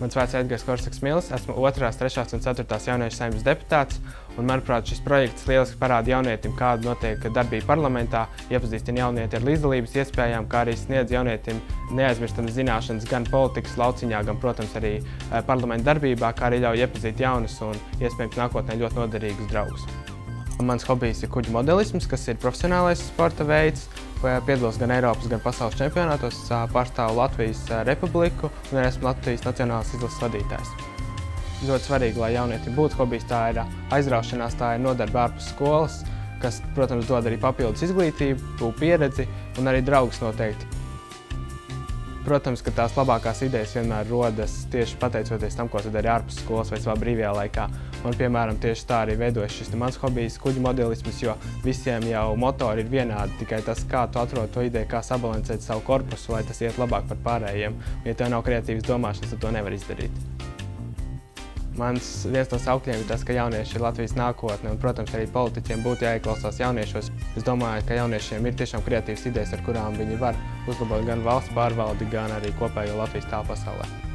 Mans vārds ir Edgars Korsaks-Milis, esmu 2., 3. un 4. jauniešu saeimas deputāts, un, manuprāt, šis projekts lieliski parāda jaunietim, kāda notiek darbība parlamentā, iepazīstina jaunieti ar līdzdalības iespējām, kā arī sniedz jaunietim neaizmirstamas zināšanas gan politikas lauciņā, gan, protams, arī parlamenta darbībā, kā arī ļauj iepazīt jaunus un, iespējams, nākotnē ļoti noderīgus draugus. Mans hobijs ir kuģu modelisms, kas ir profesionālais sporta veids. Piedalos gan Eiropas, gan pasaules čempionātos, pārstāvu Latvijas Republiku un esmu Latvijas nacionālās izlases vadītājs. Ļoti svarīgi, lai jaunietim būtu hobijs, tā ir aizraušanās, tā ir nodarbe ārpus skolas, kas, protams, dod arī papildus izglītību, pieredzi un arī draugus noteikti. Protams, ka tās labākās idejas vienmēr rodas tieši pateicoties tam, ko tu dari ārpus skolas vai savā brīvajā laikā. Un, piemēram, tieši tā arī veidojas šis mans hobijs kuģu modelisms, jo visiem jau motori ir vienādi, tikai tas, kā tu atrod to ideju, kā sabalansēt savu korpusu, lai tas iet labāk par pārējiem. Ja tev nav kreatīvas domāšanas, tad to nevar izdarīt. Viens no saukļiem ir tas, ka jaunieši ir Latvijas nākotne, un, protams, arī politiķiem būtu jāieklausās jauniešos. Es domāju, ka jauniešiem ir tiešām kreatīvas idejas, ar kurām viņi var uzlabot gan valsts pārvaldi, gan arī kopējo Latvijas tēlu pasaulē.